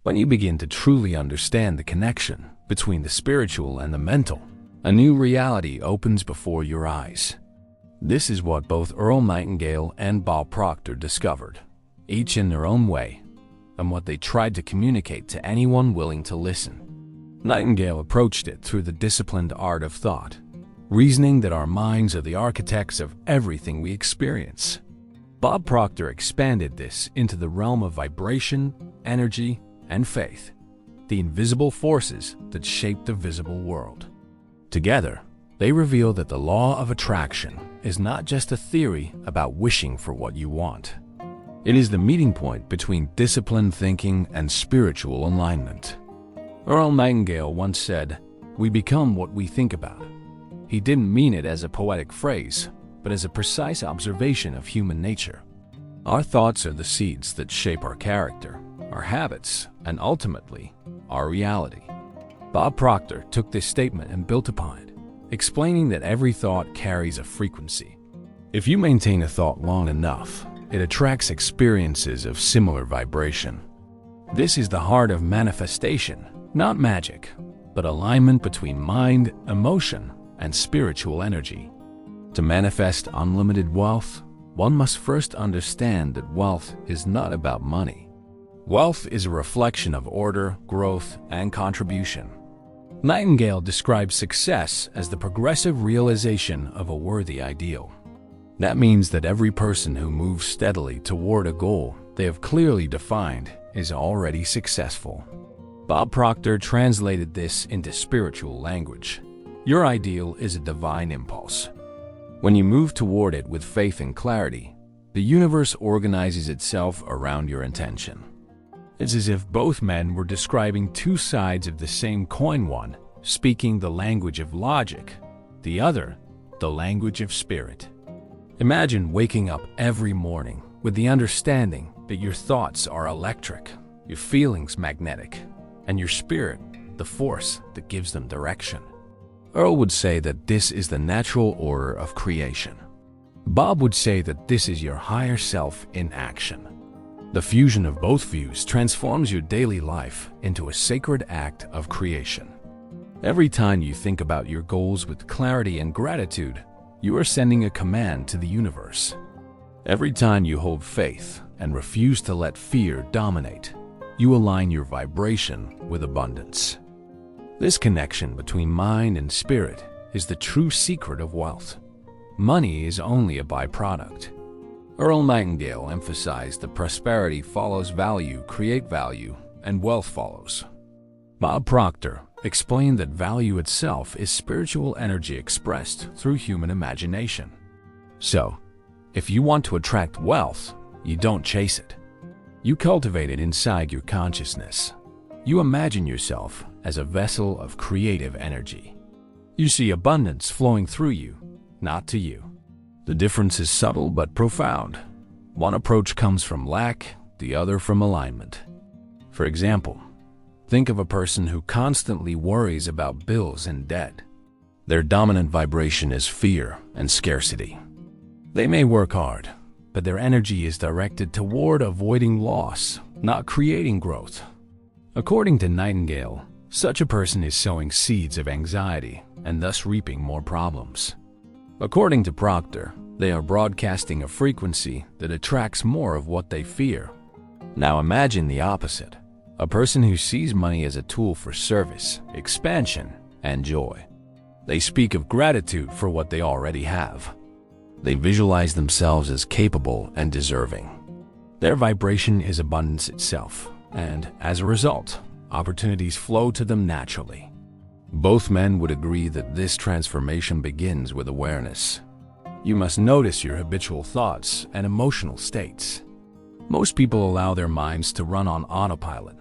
When you begin to truly understand the connection between the spiritual and the mental, a new reality opens before your eyes. This is what both Earl Nightingale and Bob Proctor discovered, each in their own way, and what they tried to communicate to anyone willing to listen. Nightingale approached it through the disciplined art of thought, reasoning that our minds are the architects of everything we experience. Bob Proctor expanded this into the realm of vibration, energy, and faith, the invisible forces that shape the visible world. Together, they reveal that the law of attraction is not just a theory about wishing for what you want. It is the meeting point between disciplined thinking and spiritual alignment. Earl Nightingale once said, "We become what we think about." He didn't mean it as a poetic phrase, but as a precise observation of human nature. Our thoughts are the seeds that shape our character, our habits, and ultimately, our reality. Bob Proctor took this statement and built upon it, explaining that every thought carries a frequency. If you maintain a thought long enough, it attracts experiences of similar vibration. This is the heart of manifestation, not magic, but alignment between mind, emotion, and spiritual energy. To manifest unlimited wealth, one must first understand that wealth is not about money. Wealth is a reflection of order, growth, and contribution. Nightingale describes success as the progressive realization of a worthy ideal. That means that every person who moves steadily toward a goal they have clearly defined is already successful. Bob Proctor translated this into spiritual language. Your ideal is a divine impulse. When you move toward it with faith and clarity, the universe organizes itself around your intention. It's as if both men were describing two sides of the same coin, one speaking the language of logic, the other the language of spirit. Imagine waking up every morning with the understanding that your thoughts are electric, your feelings magnetic, and your spirit the force that gives them direction. Earl would say that this is the natural order of creation. Bob would say that this is your higher self in action. The fusion of both views transforms your daily life into a sacred act of creation. Every time you think about your goals with clarity and gratitude, you are sending a command to the universe. Every time you hold faith and refuse to let fear dominate, you align your vibration with abundance. This connection between mind and spirit is the true secret of wealth. Money is only a byproduct. Earl Nightingale emphasized that prosperity follows value, create value, and wealth follows. Bob Proctor explained that value itself is spiritual energy expressed through human imagination. So, if you want to attract wealth, you don't chase it. You cultivate it inside your consciousness. You imagine yourself as a vessel of creative energy. You see abundance flowing through you, not to you. The difference is subtle but profound. One approach comes from lack, the other from alignment. For example, think of a person who constantly worries about bills and debt. Their dominant vibration is fear and scarcity. They may work hard, but their energy is directed toward avoiding loss, not creating growth. According to Nightingale, such a person is sowing seeds of anxiety and thus reaping more problems. According to Proctor, they are broadcasting a frequency that attracts more of what they fear. Now imagine the opposite, a person who sees money as a tool for service, expansion, and joy. They speak of gratitude for what they already have. They visualize themselves as capable and deserving. Their vibration is abundance itself, and as a result, opportunities flow to them naturally. Both men would agree that this transformation begins with awareness. You must notice your habitual thoughts and emotional states. Most people allow their minds to run on autopilot,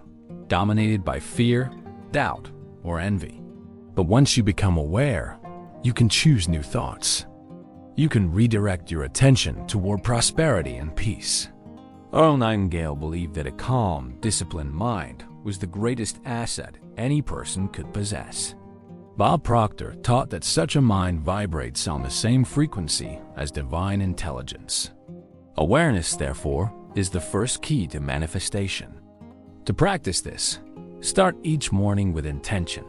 dominated by fear, doubt, or envy. But once you become aware, you can choose new thoughts. You can redirect your attention toward prosperity and peace. Earl Nightingale believed that a calm, disciplined mind was the greatest asset any person could possess. Bob Proctor taught that such a mind vibrates on the same frequency as divine intelligence. Awareness, therefore, is the first key to manifestation. To practice this, start each morning with intention.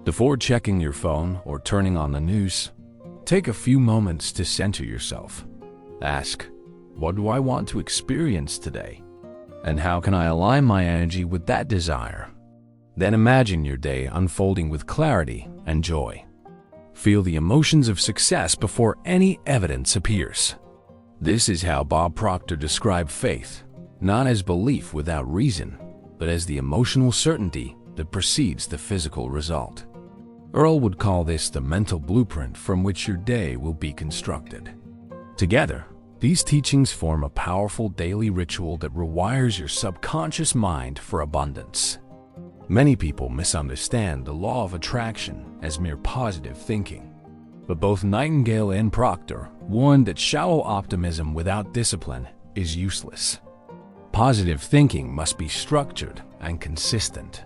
Before checking your phone or turning on the news, take a few moments to center yourself. Ask, what do I want to experience today? And how can I align my energy with that desire? Then imagine your day unfolding with clarity and joy. Feel the emotions of success before any evidence appears. This is how Bob Proctor described faith, not as belief without reason, but as the emotional certainty that precedes the physical result. Earl would call this the mental blueprint from which your day will be constructed. Together, these teachings form a powerful daily ritual that rewires your subconscious mind for abundance. Many people misunderstand the law of attraction as mere positive thinking, but both Nightingale and Proctor warned that shallow optimism without discipline is useless. Positive thinking must be structured and consistent.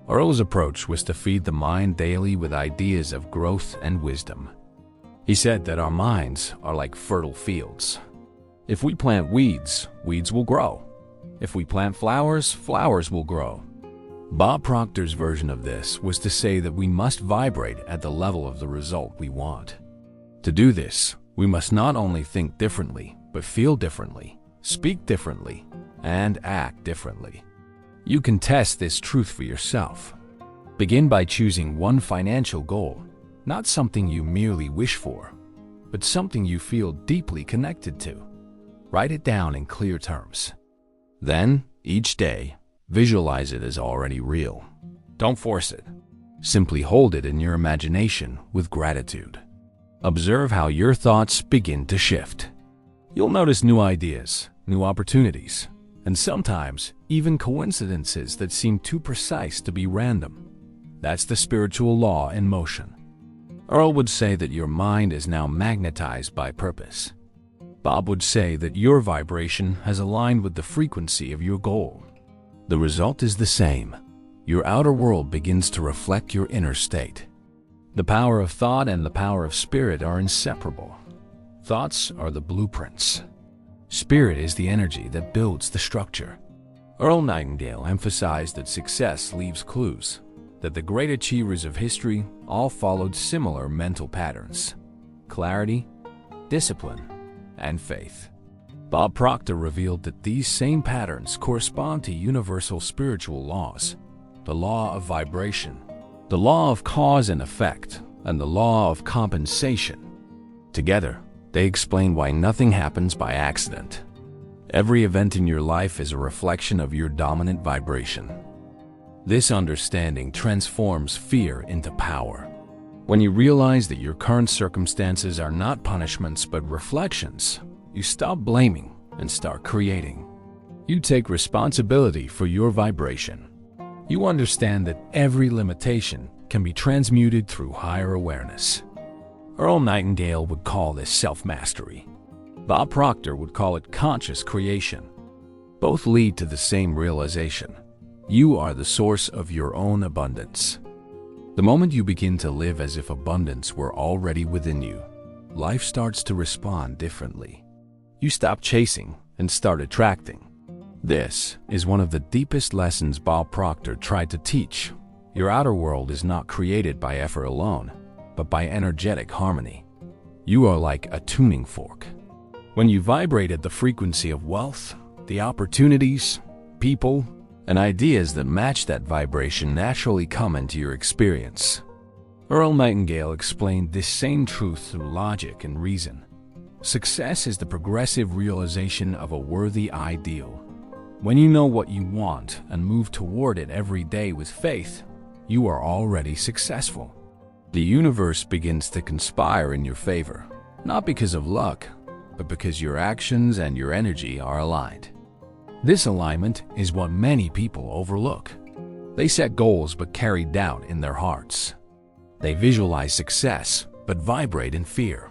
Earl's approach was to feed the mind daily with ideas of growth and wisdom. He said that our minds are like fertile fields. If we plant weeds, weeds will grow. If we plant flowers, flowers will grow. Bob Proctor's version of this was to say that we must vibrate at the level of the result we want. To do this, we must not only think differently, but feel differently, speak differently, and act differently. You can test this truth for yourself. Begin by choosing one financial goal, not something you merely wish for, but something you feel deeply connected to. Write it down in clear terms. Then, each day, visualize it as already real. Don't force it. Simply hold it in your imagination with gratitude. Observe how your thoughts begin to shift. You'll notice new ideas, new opportunities, and sometimes even coincidences that seem too precise to be random. That's the spiritual law in motion. Earl would say that your mind is now magnetized by purpose. Bob would say that your vibration has aligned with the frequency of your goal. The result is the same. Your outer world begins to reflect your inner state. The power of thought and the power of spirit are inseparable. Thoughts are the blueprints. Spirit is the energy that builds the structure. Earl Nightingale emphasized that success leaves clues, that the great achievers of history all followed similar mental patterns: clarity, discipline, and faith. Bob Proctor revealed that these same patterns correspond to universal spiritual laws: the law of vibration, the law of cause and effect, and the law of compensation. Together, they explain why nothing happens by accident. Every event in your life is a reflection of your dominant vibration. This understanding transforms fear into power. When you realize that your current circumstances are not punishments but reflections, you stop blaming and start creating. You take responsibility for your vibration. You understand that every limitation can be transmuted through higher awareness. Earl Nightingale would call this self-mastery. Bob Proctor would call it conscious creation. Both lead to the same realization: you are the source of your own abundance. The moment you begin to live as if abundance were already within you, life starts to respond differently. You stop chasing and start attracting. This is one of the deepest lessons Bob Proctor tried to teach. Your outer world is not created by effort alone, but by energetic harmony. You are like a tuning fork. When you vibrate at the frequency of wealth, the opportunities, people, and ideas that match that vibration naturally come into your experience. Earl Nightingale explained this same truth through logic and reason. Success is the progressive realization of a worthy ideal. When you know what you want and move toward it every day with faith, you are already successful. The universe begins to conspire in your favor, not because of luck, but because your actions and your energy are aligned. This alignment is what many people overlook. They set goals but carry doubt in their hearts. They visualize success but vibrate in fear.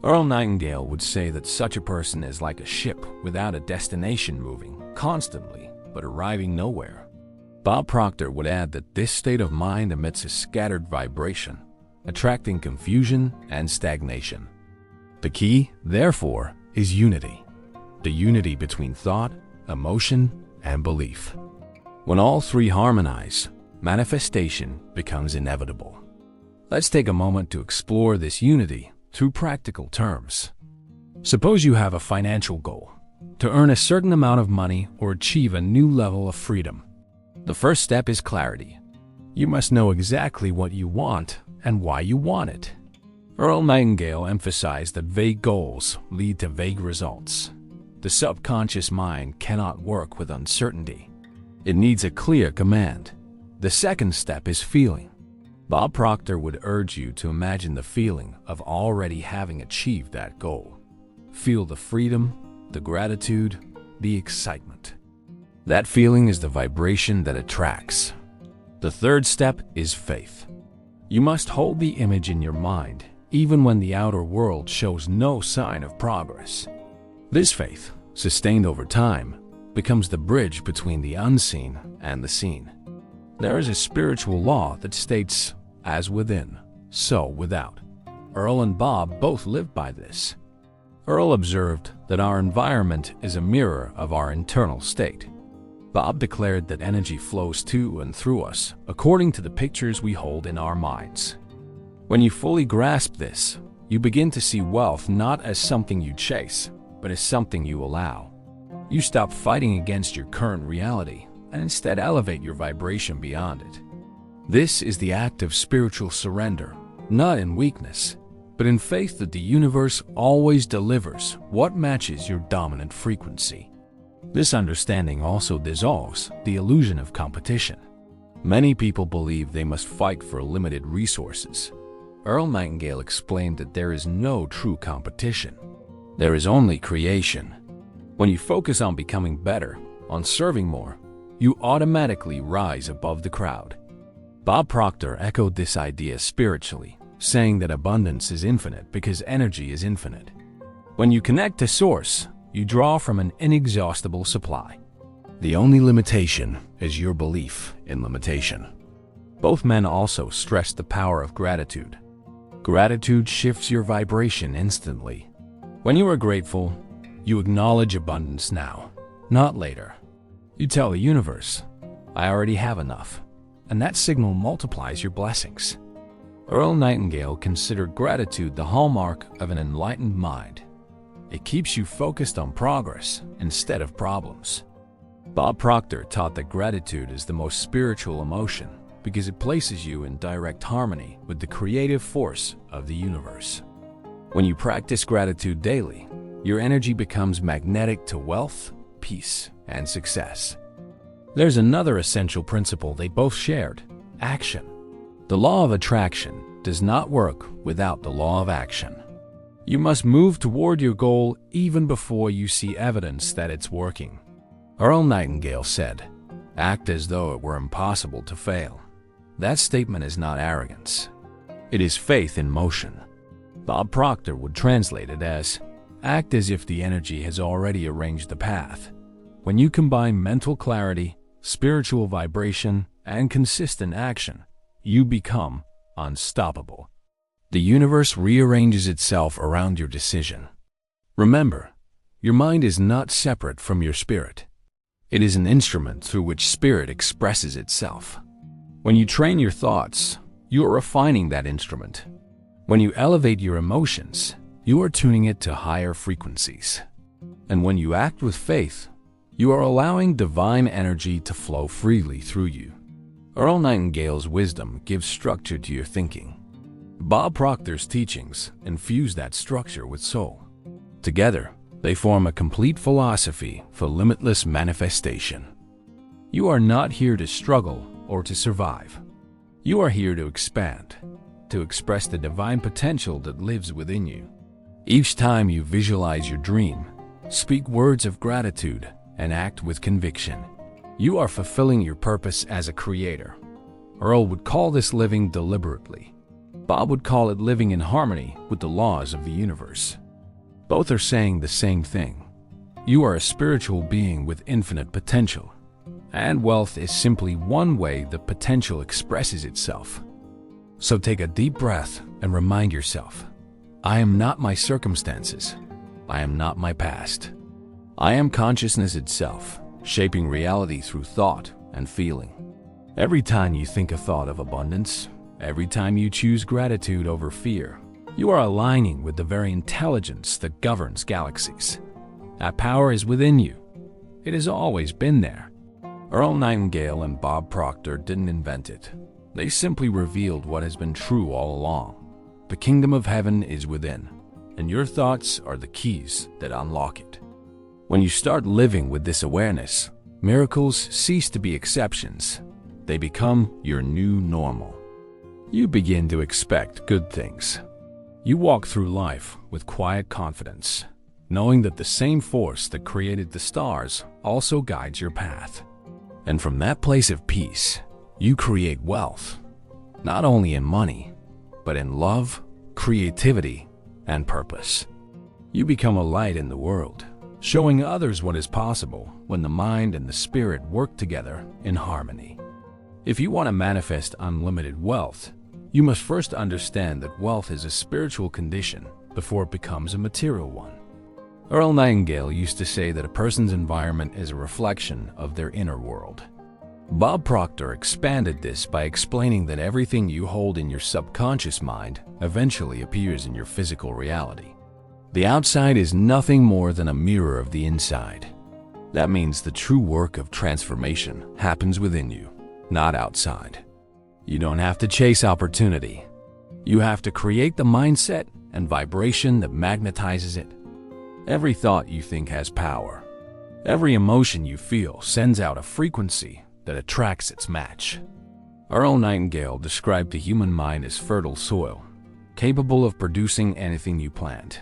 Earl Nightingale would say that such a person is like a ship without a destination, moving constantly but arriving nowhere. Bob Proctor would add that this state of mind emits a scattered vibration, attracting confusion and stagnation. The key, therefore, is unity. The unity between thought, emotion, and belief. When all three harmonize, manifestation becomes inevitable. Let's take a moment to explore this unity through practical terms. Suppose you have a financial goal, to earn a certain amount of money or achieve a new level of freedom. The first step is clarity. You must know exactly what you want and why you want it. Earl Nightingale emphasized that vague goals lead to vague results. The subconscious mind cannot work with uncertainty. It needs a clear command. The second step is feeling. Bob Proctor would urge you to imagine the feeling of already having achieved that goal. Feel the freedom, the gratitude, the excitement. That feeling is the vibration that attracts. The third step is faith. You must hold the image in your mind, even when the outer world shows no sign of progress. This faith, sustained over time, becomes the bridge between the unseen and the seen. There is a spiritual law that states, "As within, so without." Earl and Bob both lived by this. Earl observed that our environment is a mirror of our internal state. Bob declared that energy flows to and through us according to the pictures we hold in our minds. When you fully grasp this, you begin to see wealth not as something you chase, but as something you allow. You stop fighting against your current reality and instead elevate your vibration beyond it. This is the act of spiritual surrender, not in weakness, but in faith that the universe always delivers what matches your dominant frequency. This understanding also dissolves the illusion of competition. Many people believe they must fight for limited resources. Earl Nightingale explained that there is no true competition. There is only creation. When you focus on becoming better, on serving more, you automatically rise above the crowd. Bob Proctor echoed this idea spiritually, saying that abundance is infinite because energy is infinite. When you connect to Source, you draw from an inexhaustible supply. The only limitation is your belief in limitation. Both men also stressed the power of gratitude. Gratitude shifts your vibration instantly. When you are grateful, you acknowledge abundance now, not later. You tell the universe, "I already have enough," and that signal multiplies your blessings. Earl Nightingale considered gratitude the hallmark of an enlightened mind. It keeps you focused on progress instead of problems. Bob Proctor taught that gratitude is the most spiritual emotion because it places you in direct harmony with the creative force of the universe. When you practice gratitude daily, your energy becomes magnetic to wealth, peace, and success. There's another essential principle they both shared: action. The law of attraction does not work without the law of action. You must move toward your goal even before you see evidence that it's working. Earl Nightingale said, "Act as though it were impossible to fail." That statement is not arrogance. It is faith in motion. Bob Proctor would translate it as, "Act as if the energy has already arranged the path." When you combine mental clarity, spiritual vibration, and consistent action, you become unstoppable. The universe rearranges itself around your decision. Remember, your mind is not separate from your spirit. It is an instrument through which spirit expresses itself. When you train your thoughts, you are refining that instrument. When you elevate your emotions, you are tuning it to higher frequencies. And when you act with faith, you are allowing divine energy to flow freely through you. Earl Nightingale's wisdom gives structure to your thinking. Bob Proctor's teachings infuse that structure with soul. Together, they form a complete philosophy for limitless manifestation. You are not here to struggle or to survive. You are here to expand, to express the divine potential that lives within you. Each time you visualize your dream, speak words of gratitude, and act with conviction, you are fulfilling your purpose as a creator. Earl would call this living deliberately. Bob would call it living in harmony with the laws of the universe. Both are saying the same thing. You are a spiritual being with infinite potential, and wealth is simply one way the potential expresses itself. So take a deep breath and remind yourself, I am not my circumstances. I am not my past. I am consciousness itself, shaping reality through thought, and feeling. Every time you think a thought of abundance, every time you choose gratitude over fear, you are aligning with the very intelligence that governs galaxies. That power is within you. It has always been there. Earl Nightingale and Bob Proctor didn't invent it. They simply revealed what has been true all along. The kingdom of heaven is within, and your thoughts are the keys that unlock it. When you start living with this awareness, miracles cease to be exceptions. They become your new normal. You begin to expect good things. You walk through life with quiet confidence, knowing that the same force that created the stars also guides your path. And from that place of peace, you create wealth, not only in money, but in love, creativity, and purpose. You become a light in the world, showing others what is possible when the mind and the spirit work together in harmony. If you want to manifest unlimited wealth, you must first understand that wealth is a spiritual condition before it becomes a material one. Earl Nightingale used to say that a person's environment is a reflection of their inner world. Bob Proctor expanded this by explaining that everything you hold in your subconscious mind eventually appears in your physical reality. The outside is nothing more than a mirror of the inside. That means the true work of transformation happens within you, not outside. You don't have to chase opportunity. You have to create the mindset and vibration that magnetizes it. Every thought you think has power. Every emotion you feel sends out a frequency that attracts its match. Earl Nightingale described the human mind as fertile soil, capable of producing anything you plant.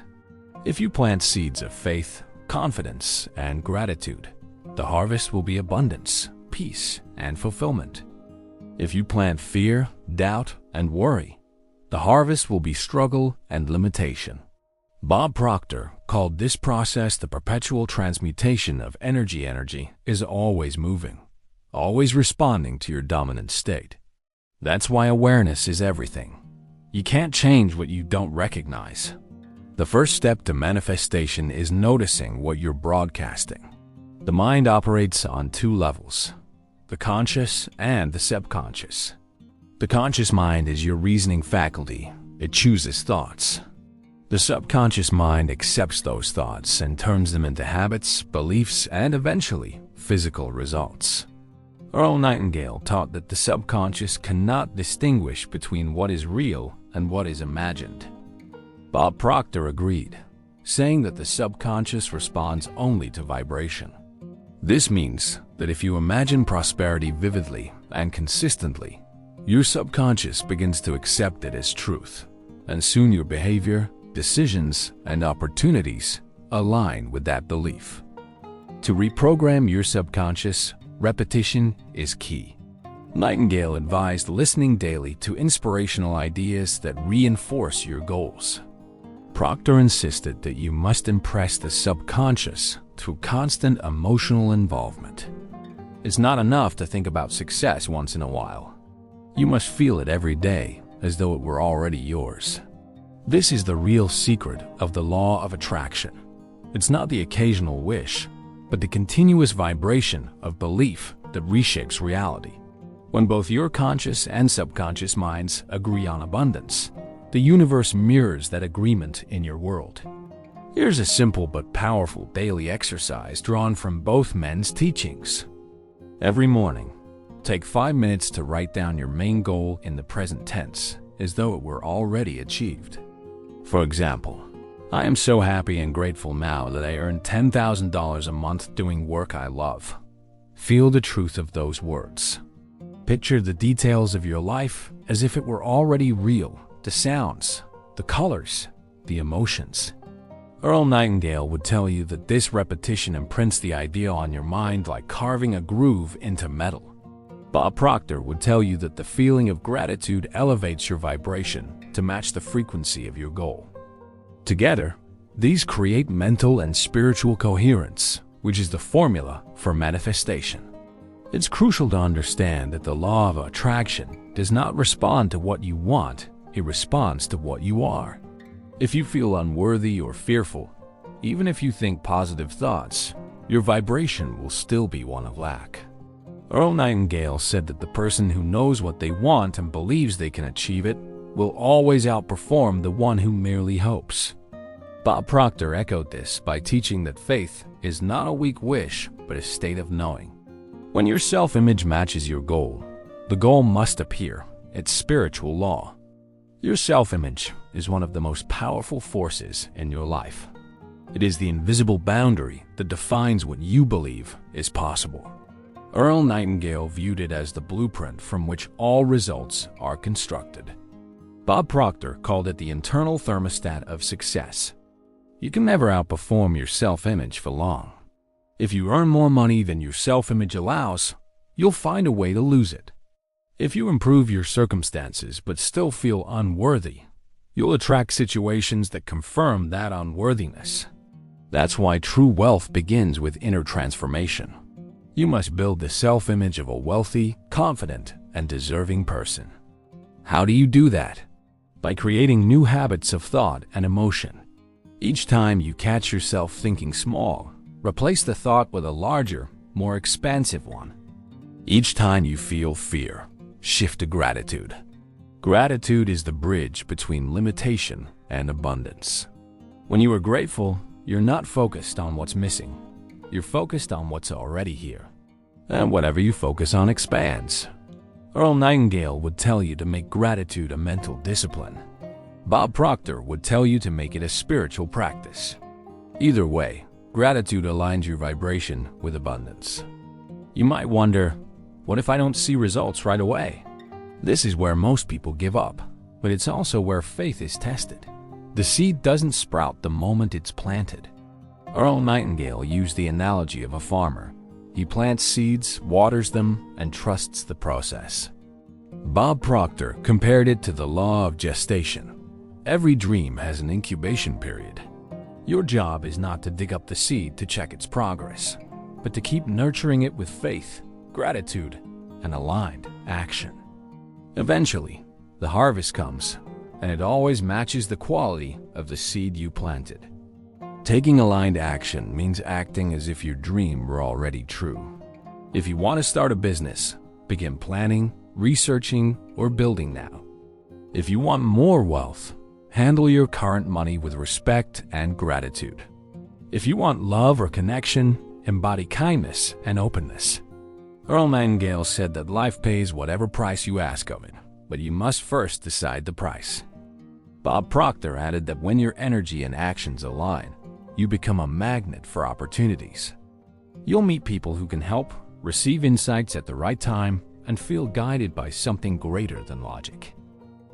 If you plant seeds of faith, confidence, and gratitude, the harvest will be abundance, peace, and fulfillment. If you plant fear, doubt, and worry, the harvest will be struggle and limitation. Bob Proctor called this process the perpetual transmutation of energy. Energy is always moving, always responding to your dominant state. That's why awareness is everything. You can't change what you don't recognize. The first step to manifestation is noticing what you're broadcasting. The mind operates on two levels, the conscious and the subconscious. The conscious mind is your reasoning faculty. It chooses thoughts. The subconscious mind accepts those thoughts and turns them into habits, beliefs, and eventually physical results. Earl Nightingale taught that the subconscious cannot distinguish between what is real and what is imagined. Bob Proctor agreed, saying that the subconscious responds only to vibration. This means that if you imagine prosperity vividly and consistently, your subconscious begins to accept it as truth, and soon your behavior, decisions, and opportunities align with that belief. To reprogram your subconscious, repetition is key. Nightingale advised listening daily to inspirational ideas that reinforce your goals. Proctor insisted that you must impress the subconscious through constant emotional involvement. It's not enough to think about success once in a while. You must feel it every day as though it were already yours. This is the real secret of the law of attraction. It's not the occasional wish, but the continuous vibration of belief that reshapes reality. When both your conscious and subconscious minds agree on abundance, the universe mirrors that agreement in your world. Here's a simple but powerful daily exercise drawn from both men's teachings. Every morning, take 5 minutes to write down your main goal in the present tense as though it were already achieved. For example, I am so happy and grateful now that I earn $10,000 a month doing work I love. Feel the truth of those words. Picture the details of your life as if it were already real, the sounds, the colors, the emotions. Earl Nightingale would tell you that this repetition imprints the idea on your mind like carving a groove into metal. Bob Proctor would tell you that the feeling of gratitude elevates your vibration to match the frequency of your goal. Together, these create mental and spiritual coherence, which is the formula for manifestation. It's crucial to understand that the law of attraction does not respond to what you want, it responds to what you are. If you feel unworthy or fearful, even if you think positive thoughts, your vibration will still be one of lack. Earl Nightingale said that the person who knows what they want and believes they can achieve it will always outperform the one who merely hopes. Bob Proctor echoed this by teaching that faith is not a weak wish, but a state of knowing. When your self-image matches your goal, the goal must appear. It's spiritual law. Your self-image is one of the most powerful forces in your life. It is the invisible boundary that defines what you believe is possible. Earl Nightingale viewed it as the blueprint from which all results are constructed. Bob Proctor called it the internal thermostat of success. You can never outperform your self-image for long. If you earn more money than your self-image allows, you'll find a way to lose it. If you improve your circumstances but still feel unworthy, you'll attract situations that confirm that unworthiness. That's why true wealth begins with inner transformation. You must build the self-image of a wealthy, confident, and deserving person. How do you do that? By creating new habits of thought and emotion. Each time you catch yourself thinking small, replace the thought with a larger, more expansive one. Each time you feel fear, shift to gratitude. Gratitude is the bridge between limitation and abundance. When you are grateful, you're not focused on what's missing. You're focused on what's already here. And whatever you focus on expands. Earl Nightingale would tell you to make gratitude a mental discipline. Bob Proctor would tell you to make it a spiritual practice. Either way, gratitude aligns your vibration with abundance. You might wonder, what if I don't see results right away? This is where most people give up, but it's also where faith is tested. The seed doesn't sprout the moment it's planted. Earl Nightingale used the analogy of a farmer. He plants seeds, waters them, and trusts the process. Bob Proctor compared it to the law of gestation. Every dream has an incubation period. Your job is not to dig up the seed to check its progress, but to keep nurturing it with faith, gratitude, and aligned action. Eventually, the harvest comes, and it always matches the quality of the seed you planted. Taking aligned action means acting as if your dream were already true. If you want to start a business, begin planning, researching, or building now. If you want more wealth, handle your current money with respect and gratitude. If you want love or connection, embody kindness and openness. Earl Nightingale said that life pays whatever price you ask of it, but you must first decide the price. Bob Proctor added that when your energy and actions align, you become a magnet for opportunities. You'll meet people who can help, receive insights at the right time, and feel guided by something greater than logic.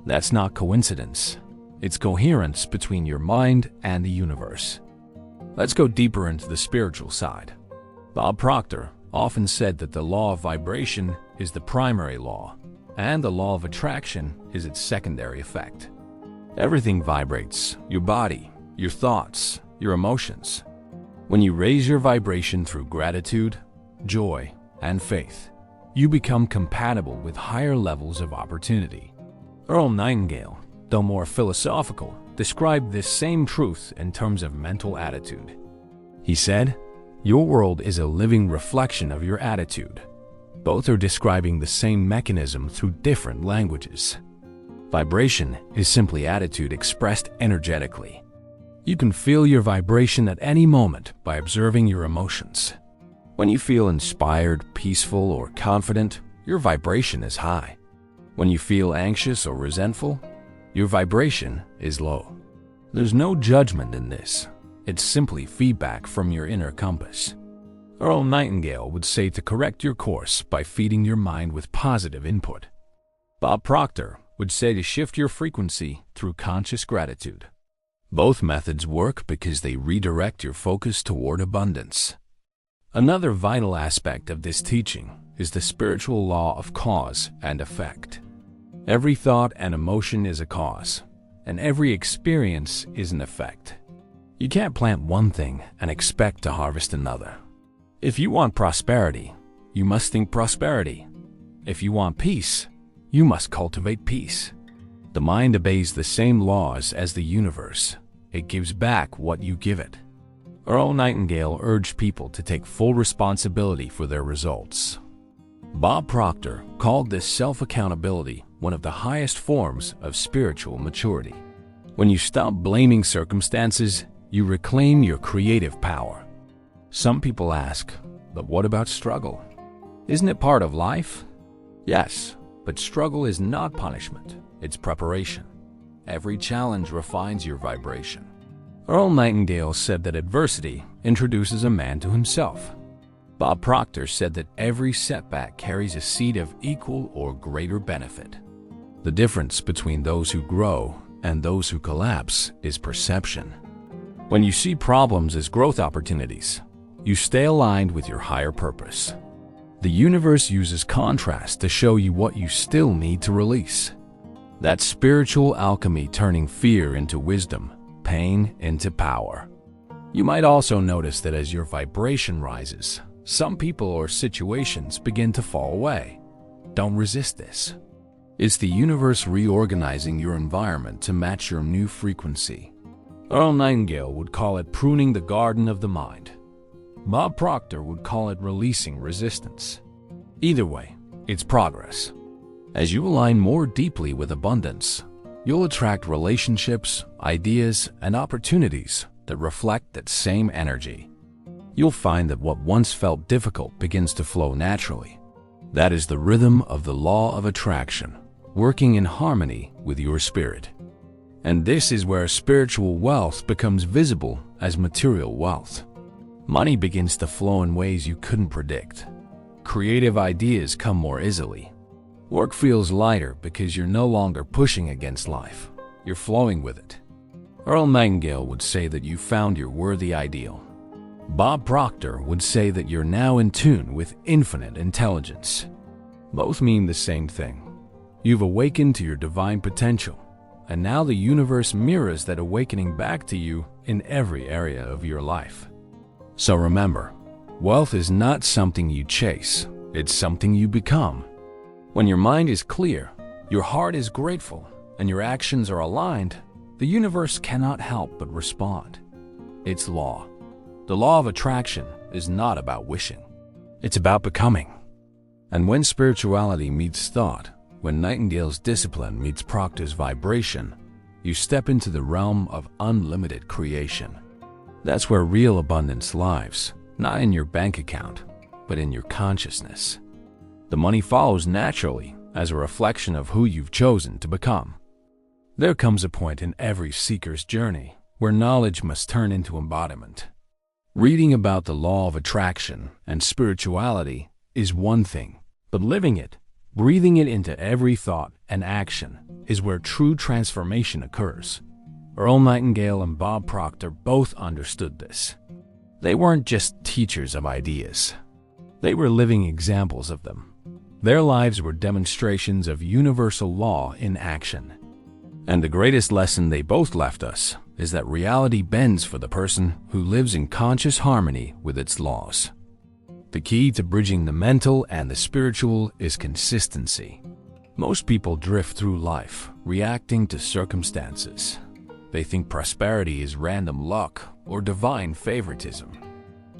That's not coincidence. It's coherence between your mind and the universe. Let's go deeper into the spiritual side. Bob Proctor often said that the law of vibration is the primary law, and the law of attraction is its secondary effect. Everything vibrates: your body, your thoughts, your emotions. When you raise your vibration through gratitude, joy, and faith, you become compatible with higher levels of opportunity. Earl Nightingale, though more philosophical, described this same truth in terms of mental attitude. He said, "Your world is a living reflection of your attitude." Both are describing the same mechanism through different languages. Vibration is simply attitude expressed energetically. You can feel your vibration at any moment by observing your emotions. When you feel inspired, peaceful, or confident, your vibration is high. When you feel anxious or resentful, your vibration is low. There's no judgment in this. It's simply feedback from your inner compass. Earl Nightingale would say to correct your course by feeding your mind with positive input. Bob Proctor would say to shift your frequency through conscious gratitude. Both methods work because they redirect your focus toward abundance. Another vital aspect of this teaching is the spiritual law of cause and effect. Every thought and emotion is a cause, and every experience is an effect. You can't plant one thing and expect to harvest another. If you want prosperity, you must think prosperity. If you want peace, you must cultivate peace. The mind obeys the same laws as the universe. It gives back what you give it. Earl Nightingale urged people to take full responsibility for their results. Bob Proctor called this self-accountability one of the highest forms of spiritual maturity. When you stop blaming circumstances, you reclaim your creative power. Some people ask, but what about struggle? Isn't it part of life? Yes, but struggle is not punishment, it's preparation. Every challenge refines your vibration. Earl Nightingale said that adversity introduces a man to himself. Bob Proctor said that every setback carries a seed of equal or greater benefit. The difference between those who grow and those who collapse is perception. When you see problems as growth opportunities, you stay aligned with your higher purpose. The universe uses contrast to show you what you still need to release. That's spiritual alchemy, turning fear into wisdom, pain into power. You might also notice that as your vibration rises, some people or situations begin to fall away. Don't resist this. It's the universe reorganizing your environment to match your new frequency. Earl Nightingale would call it pruning the garden of the mind. Bob Proctor would call it releasing resistance. Either way, it's progress. As you align more deeply with abundance, you'll attract relationships, ideas, and opportunities that reflect that same energy. You'll find that what once felt difficult begins to flow naturally. That is the rhythm of the law of attraction, working in harmony with your spirit. And this is where spiritual wealth becomes visible as material wealth. Money begins to flow in ways you couldn't predict. Creative ideas come more easily. Work feels lighter because you're no longer pushing against life. You're flowing with it. Earl Nightingale would say that you found your worthy ideal. Bob Proctor would say that you're now in tune with infinite intelligence. Both mean the same thing. You've awakened to your divine potential, and now the universe mirrors that awakening back to you in every area of your life. So remember, wealth is not something you chase, it's something you become. When your mind is clear, your heart is grateful, and your actions are aligned, the universe cannot help but respond. It's law. The law of attraction is not about wishing. It's about becoming. And when spirituality meets thought, when Nightingale's discipline meets Proctor's vibration, you step into the realm of unlimited creation. That's where real abundance lies, not in your bank account, but in your consciousness. The money follows naturally as a reflection of who you've chosen to become. There comes a point in every seeker's journey where knowledge must turn into embodiment. Reading about the law of attraction and spirituality is one thing, but living it, breathing it into every thought and action is where true transformation occurs. Earl Nightingale and Bob Proctor both understood this. They weren't just teachers of ideas. They were living examples of them. Their lives were demonstrations of universal law in action. And the greatest lesson they both left us is that reality bends for the person who lives in conscious harmony with its laws. The key to bridging the mental and the spiritual is consistency. Most people drift through life, reacting to circumstances. They think prosperity is random luck or divine favoritism.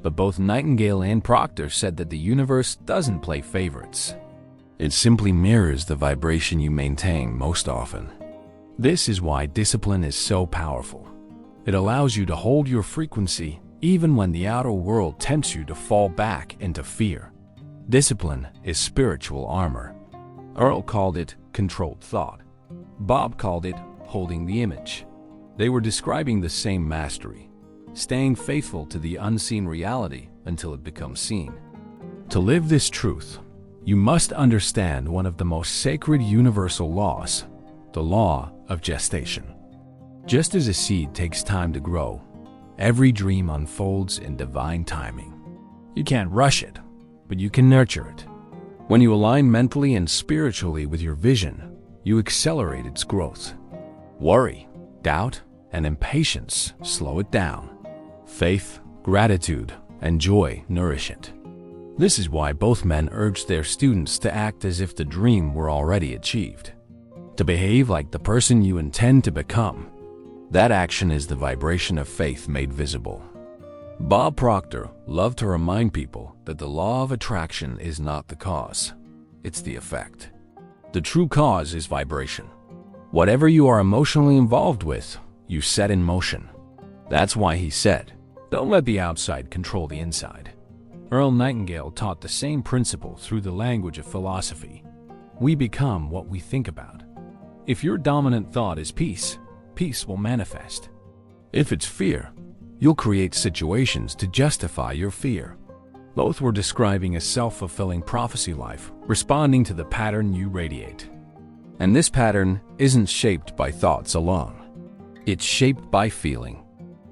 But both Nightingale and Proctor said that the universe doesn't play favorites. It simply mirrors the vibration you maintain most often. This is why discipline is so powerful. It allows you to hold your frequency even when the outer world tempts you to fall back into fear. Discipline is spiritual armor. Earl called it controlled thought. Bob called it holding the image. They were describing the same mastery, staying faithful to the unseen reality until it becomes seen. To live this truth, you must understand one of the most sacred universal laws, the law of gestation. Just as a seed takes time to grow, every dream unfolds in divine timing. You can't rush it, but you can nurture it. When you align mentally and spiritually with your vision, you accelerate its growth. Worry, doubt, and impatience slow it down. Faith, gratitude, and joy nourish it. This is why both men urged their students to act as if the dream were already achieved. To behave like the person you intend to become. That action is the vibration of faith made visible. Bob Proctor loved to remind people that the law of attraction is not the cause, it's the effect. The true cause is vibration. Whatever you are emotionally involved with, you set in motion. That's why he said, "Don't let the outside control the inside." Earl Nightingale taught the same principle through the language of philosophy. We become what we think about. If your dominant thought is peace, peace will manifest. If it's fear, you'll create situations to justify your fear. Both were describing a self-fulfilling prophecy life, responding to the pattern you radiate. And this pattern isn't shaped by thoughts alone. It's shaped by feeling.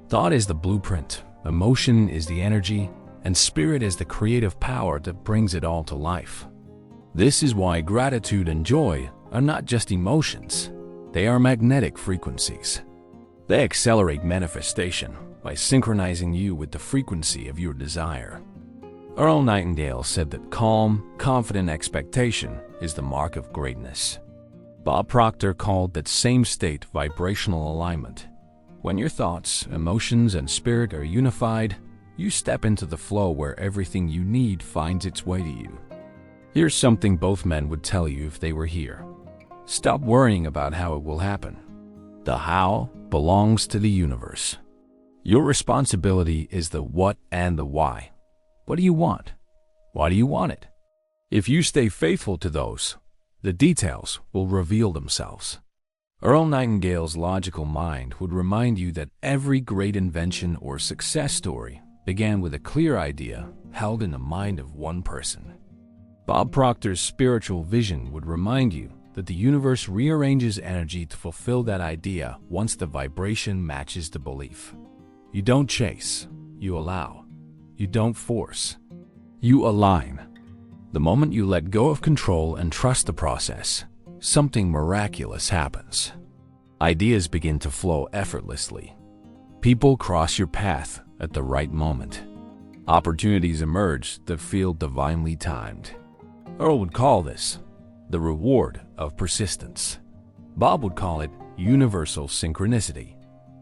Thought is the blueprint, emotion is the energy, and spirit is the creative power that brings it all to life. This is why gratitude and joy are not just emotions, they are magnetic frequencies. They accelerate manifestation by synchronizing you with the frequency of your desire. Earl Nightingale said that calm, confident expectation is the mark of greatness. Bob Proctor called that same state vibrational alignment. When your thoughts, emotions, and spirit are unified, you step into the flow where everything you need finds its way to you. Here's something both men would tell you if they were here. Stop worrying about how it will happen. The how belongs to the universe. Your responsibility is the what and the why. What do you want? Why do you want it? If you stay faithful to those, the details will reveal themselves. Earl Nightingale's logical mind would remind you that every great invention or success story began with a clear idea held in the mind of one person. Bob Proctor's spiritual vision would remind you that the universe rearranges energy to fulfill that idea once the vibration matches the belief. You don't chase, you allow. You don't force, you align. The moment you let go of control and trust the process, something miraculous happens. Ideas begin to flow effortlessly. People cross your path at the right moment. Opportunities emerge that feel divinely timed. Earl would call this the reward of persistence. Bob would call it universal synchronicity.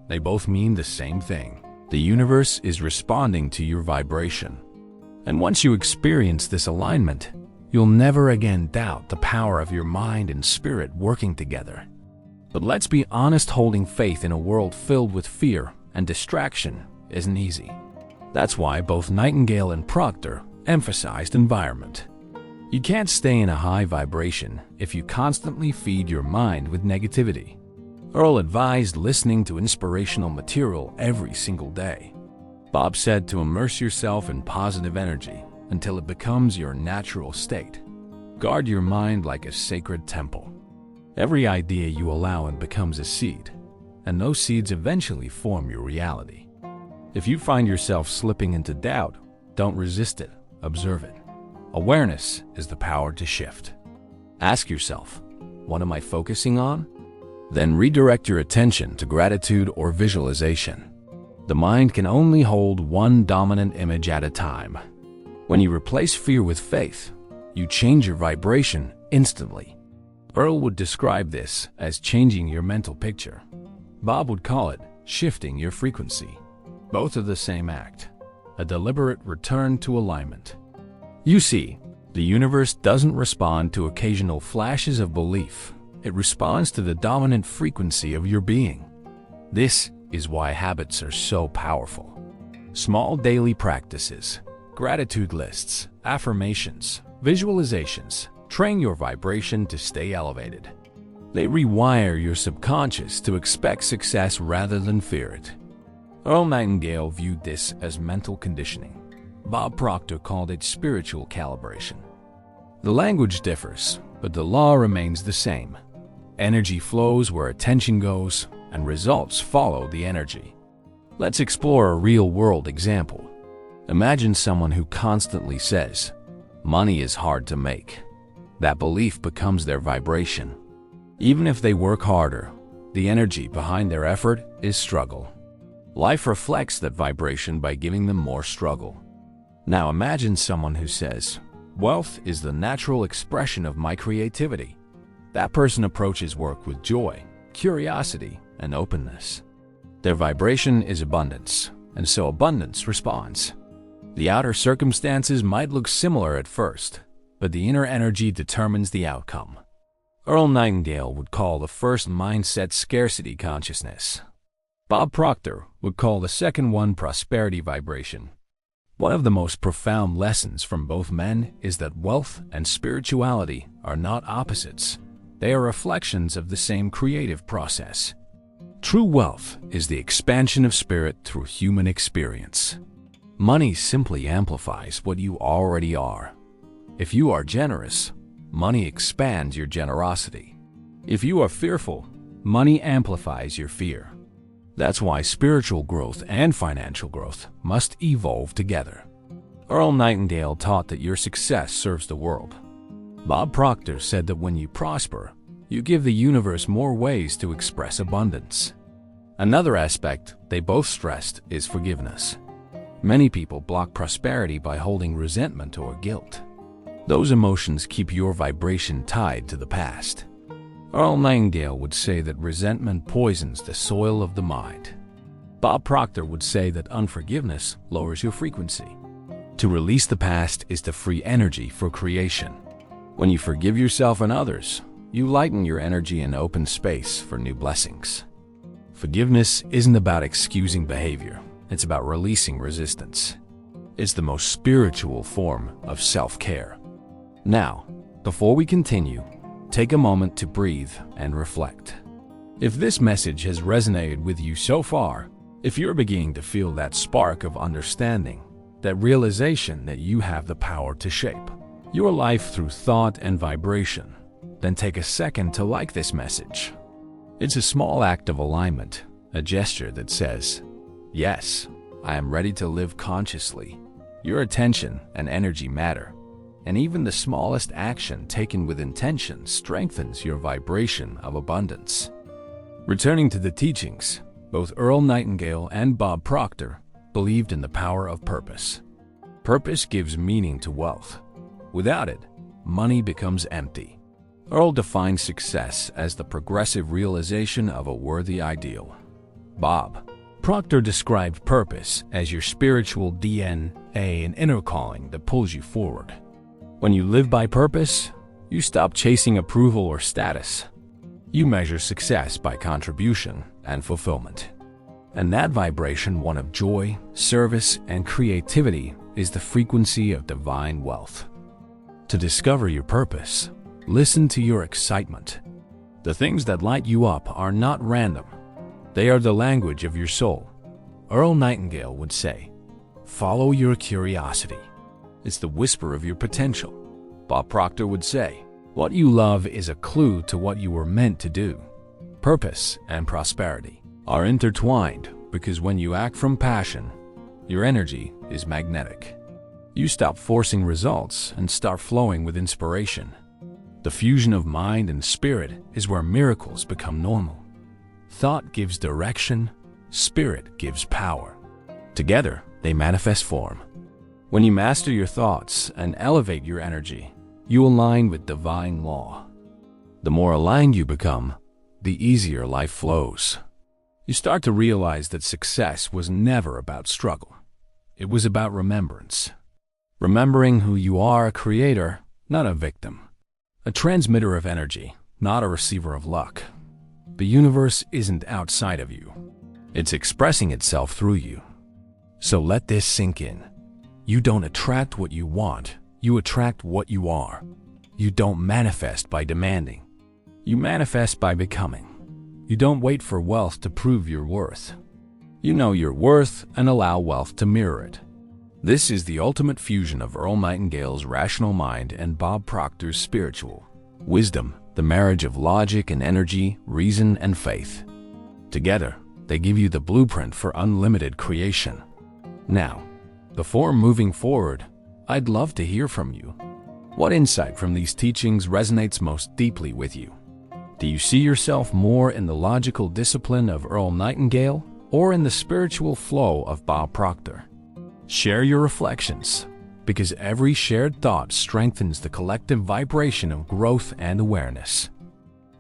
They both mean the same thing. The universe is responding to your vibration. And once you experience this alignment, you'll never again doubt the power of your mind and spirit working together. But let's be honest, holding faith in a world filled with fear and distraction isn't easy. That's why both Nightingale and Proctor emphasized environment. You can't stay in a high vibration if you constantly feed your mind with negativity. Earl advised listening to inspirational material every single day. Bob said to immerse yourself in positive energy until it becomes your natural state. Guard your mind like a sacred temple. Every idea you allow in becomes a seed, and those seeds eventually form your reality. If you find yourself slipping into doubt, don't resist it, observe it. Awareness is the power to shift. Ask yourself, what am I focusing on? Then redirect your attention to gratitude or visualization. The mind can only hold one dominant image at a time. When you replace fear with faith, you change your vibration instantly. Earl would describe this as changing your mental picture. Bob would call it shifting your frequency. Both are the same act, a deliberate return to alignment. You see, the universe doesn't respond to occasional flashes of belief. It responds to the dominant frequency of your being. This is why habits are so powerful. Small daily practices, gratitude lists, affirmations, visualizations, train your vibration to stay elevated. They rewire your subconscious to expect success rather than fear it. Earl Nightingale viewed this as mental conditioning. Bob Proctor called it spiritual calibration. The language differs, but the law remains the same. Energy flows where attention goes, and results follow the energy. Let's explore a real-world example. Imagine someone who constantly says, "Money is hard to make." That belief becomes their vibration. Even if they work harder, the energy behind their effort is struggle. Life reflects that vibration by giving them more struggle. Now imagine someone who says, "Wealth is the natural expression of my creativity." That person approaches work with joy, curiosity, and openness. Their vibration is abundance, and so abundance responds. The outer circumstances might look similar at first, but the inner energy determines the outcome. Earl Nightingale would call the first mindset scarcity consciousness. Bob Proctor would call the second one prosperity vibration. One of the most profound lessons from both men is that wealth and spirituality are not opposites. They are reflections of the same creative process. True wealth is the expansion of spirit through human experience. Money simply amplifies what you already are. If you are generous, money expands your generosity. If you are fearful, money amplifies your fear. That's why spiritual growth and financial growth must evolve together. Earl Nightingale taught that your success serves the world. Bob Proctor said that when you prosper, you give the universe more ways to express abundance. Another aspect they both stressed is forgiveness. Many people block prosperity by holding resentment or guilt. Those emotions keep your vibration tied to the past. Earl Nightingale would say that resentment poisons the soil of the mind. Bob Proctor would say that unforgiveness lowers your frequency. To release the past is to free energy for creation. When you forgive yourself and others, you lighten your energy and open space for new blessings. Forgiveness isn't about excusing behavior, it's about releasing resistance. It's the most spiritual form of self-care. Now, before we continue, take a moment to breathe and reflect. If this message has resonated with you so far, if you're beginning to feel that spark of understanding, that realization that you have the power to shape your life through thought and vibration, then take a second to like this message. It's a small act of alignment, a gesture that says, "Yes, I am ready to live consciously." Your attention and energy matter, and even the smallest action taken with intention strengthens your vibration of abundance. Returning to the teachings, both Earl Nightingale and Bob Proctor believed in the power of purpose. Purpose gives meaning to wealth. Without it, money becomes empty. Earl defined success as the progressive realization of a worthy ideal. Bob Proctor described purpose as your spiritual DNA, an inner calling that pulls you forward. When you live by purpose, you stop chasing approval or status. You measure success by contribution and fulfillment. And that vibration, one of joy, service, and creativity, is the frequency of divine wealth. To discover your purpose, listen to your excitement. The things that light you up are not random. They are the language of your soul. Earl Nightingale would say, "Follow your curiosity. It's the whisper of your potential." Bob Proctor would say, "What you love is a clue to what you were meant to do." Purpose and prosperity are intertwined because when you act from passion, your energy is magnetic. You stop forcing results and start flowing with inspiration. The fusion of mind and spirit is where miracles become normal. Thought gives direction, spirit gives power. Together, they manifest form. When you master your thoughts and elevate your energy, you align with divine law. The more aligned you become, the easier life flows. You start to realize that success was never about struggle. It was about remembrance. Remembering who you are, a creator, not a victim. A transmitter of energy, not a receiver of luck. The universe isn't outside of you. It's expressing itself through you. So let this sink in. You don't attract what you want. You attract what you are. You don't manifest by demanding. You manifest by becoming. You don't wait for wealth to prove your worth. You know your worth and allow wealth to mirror it. This is the ultimate fusion of Earl Nightingale's rational mind and Bob Proctor's spiritual wisdom, the marriage of logic and energy, reason and faith. Together, they give you the blueprint for unlimited creation. Now, before moving forward, I'd love to hear from you. What insight from these teachings resonates most deeply with you? Do you see yourself more in the logical discipline of Earl Nightingale or in the spiritual flow of Bob Proctor? Share your reflections, because every shared thought strengthens the collective vibration of growth and awareness.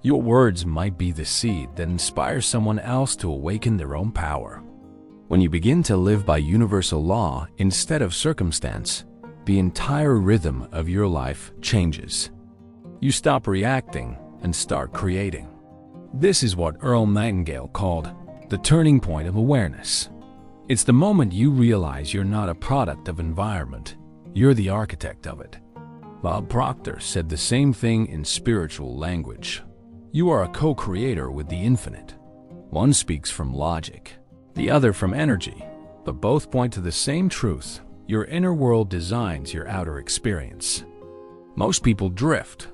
Your words might be the seed that inspires someone else to awaken their own power. When you begin to live by universal law instead of circumstance, the entire rhythm of your life changes. You stop reacting and start creating. This is what Earl Nightingale called the turning point of awareness. It's the moment you realize you're not a product of environment, you're the architect of it. Bob Proctor said the same thing in spiritual language. You are a co-creator with the infinite. One speaks from logic, the other from energy, but both point to the same truth. Your inner world designs your outer experience. Most people drift.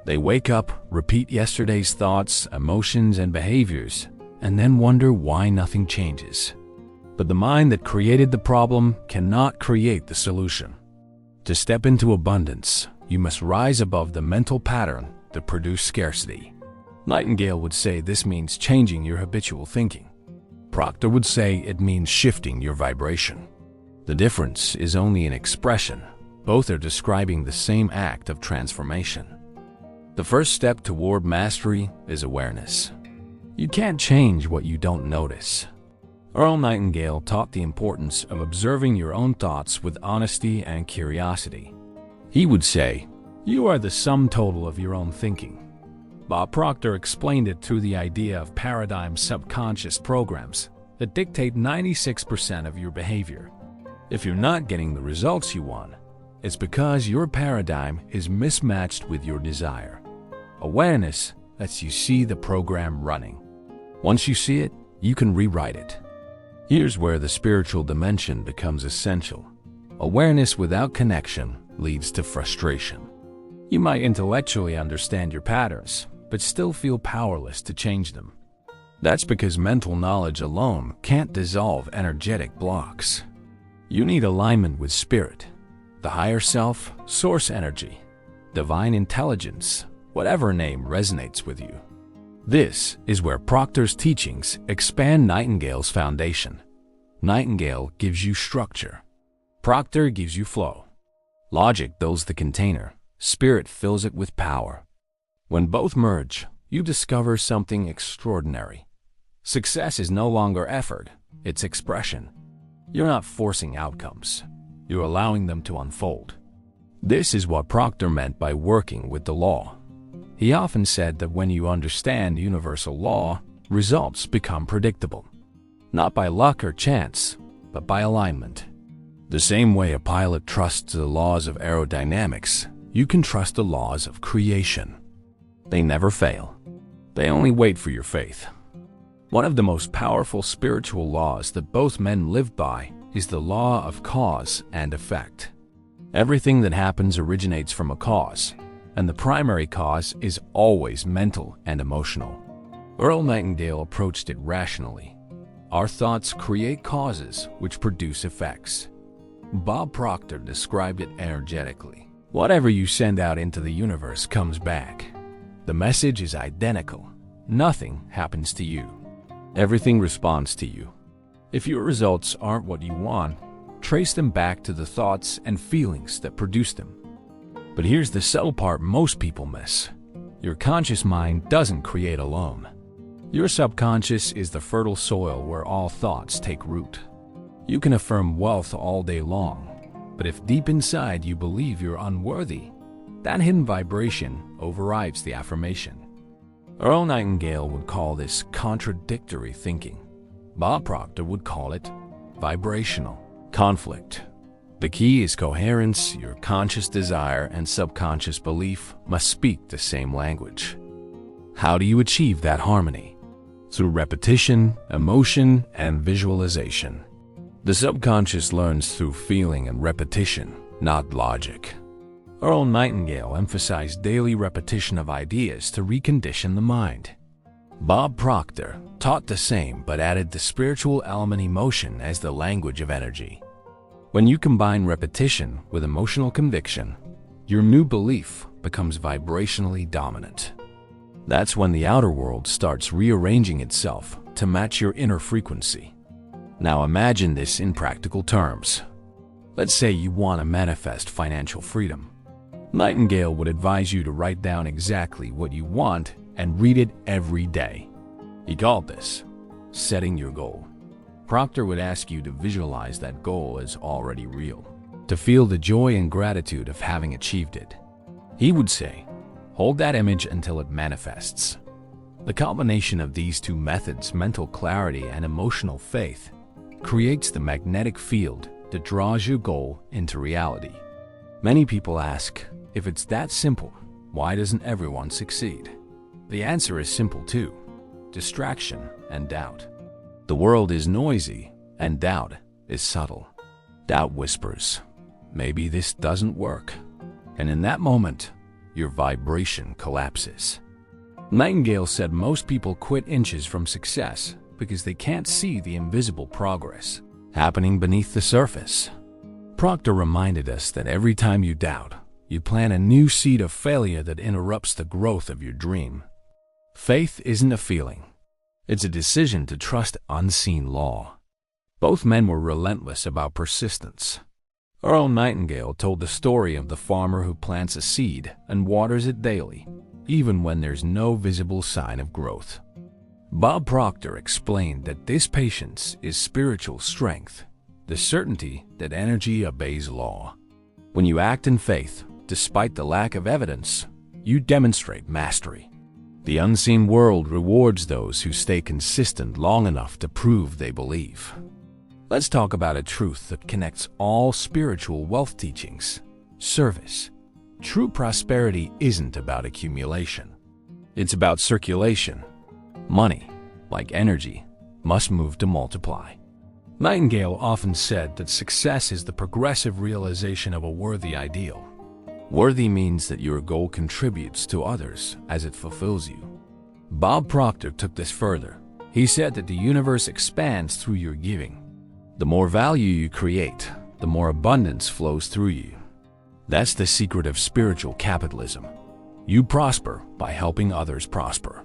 They wake up, repeat yesterday's thoughts, emotions, and behaviors, and then wonder why nothing changes. But the mind that created the problem cannot create the solution. To step into abundance, you must rise above the mental pattern that produced scarcity. Nightingale would say this means changing your habitual thinking. Proctor would say it means shifting your vibration. The difference is only an expression. Both are describing the same act of transformation. The first step toward mastery is awareness. You can't change what you don't notice. Earl Nightingale taught the importance of observing your own thoughts with honesty and curiosity. He would say, "You are the sum total of your own thinking." Bob Proctor explained it through the idea of paradigm subconscious programs that dictate 96% of your behavior. If you're not getting the results you want, it's because your paradigm is mismatched with your desire. Awareness lets you see the program running. Once you see it, you can rewrite it. Here's where the spiritual dimension becomes essential. Awareness without connection leads to frustration. You might intellectually understand your patterns, but still feel powerless to change them. That's because mental knowledge alone can't dissolve energetic blocks. You need alignment with spirit, the higher self, source energy, divine intelligence, whatever name resonates with you. This is where Proctor's teachings expand Nightingale's foundation. Nightingale gives you structure. Proctor gives you flow. Logic builds the container. Spirit fills it with power. When both merge, you discover something extraordinary. Success is no longer effort, it's expression. You're not forcing outcomes. You're allowing them to unfold. This is what Proctor meant by working with the law. He often said that when you understand universal law, results become predictable. Not by luck or chance, but by alignment. The same way a pilot trusts the laws of aerodynamics, you can trust the laws of creation. They never fail. They only wait for your faith. One of the most powerful spiritual laws that both men live by is the law of cause and effect. Everything that happens originates from a cause, and the primary cause is always mental and emotional. Earl Nightingale approached it rationally. Our thoughts create causes which produce effects. Bob Proctor described it energetically. Whatever you send out into the universe comes back. The message is identical. Nothing happens to you. Everything responds to you. If your results aren't what you want, trace them back to the thoughts and feelings that produced them. But here's the subtle part most people miss. Your conscious mind doesn't create alone. Your subconscious is the fertile soil where all thoughts take root. You can affirm wealth all day long, but if deep inside you believe you're unworthy, that hidden vibration overrides the affirmation. Earl Nightingale would call this contradictory thinking. Bob Proctor would call it vibrational conflict. The key is coherence. Your conscious desire and subconscious belief must speak the same language. How do you achieve that harmony? Through repetition, emotion, and visualization. The subconscious learns through feeling and repetition, not logic. Earl Nightingale emphasized daily repetition of ideas to recondition the mind. Bob Proctor taught the same but added the spiritual element emotion as the language of energy. When you combine repetition with emotional conviction, your new belief becomes vibrationally dominant. That's when the outer world starts rearranging itself to match your inner frequency. Now imagine this in practical terms. Let's say you want to manifest financial freedom. Nightingale would advise you to write down exactly what you want and read it every day. He called this setting your goal. Proctor would ask you to visualize that goal as already real. to feel the joy and gratitude of having achieved it. He would say, hold that image until it manifests. The combination of these two methods, mental clarity and emotional faith, creates the magnetic field that draws your goal into reality. Many people ask, if it's that simple, why doesn't everyone succeed? The answer is simple too: distraction and doubt. The world is noisy and doubt is subtle. Doubt whispers, maybe this doesn't work. And in that moment, your vibration collapses. Nightingale said most people quit inches from success because they can't see the invisible progress happening beneath the surface. Proctor reminded us that every time you doubt, you plant a new seed of failure that interrupts the growth of your dream. Faith isn't a feeling. It's a decision to trust unseen law. Both men were relentless about persistence. Earl Nightingale told the story of the farmer who plants a seed and waters it daily, even when there's no visible sign of growth. Bob Proctor explained that this patience is spiritual strength, the certainty that energy obeys law. When you act in faith, despite the lack of evidence, you demonstrate mastery. The unseen world rewards those who stay consistent long enough to prove they believe. Let's talk about a truth that connects all spiritual wealth teachings: service. True prosperity isn't about accumulation. It's about circulation. Money, like energy, must move to multiply. Nightingale often said that success is the progressive realization of a worthy ideal. Worthy means that your goal contributes to others as it fulfills you. Bob Proctor took this further. He said that the universe expands through your giving. The more value you create, the more abundance flows through you. That's the secret of spiritual capitalism. You prosper by helping others prosper.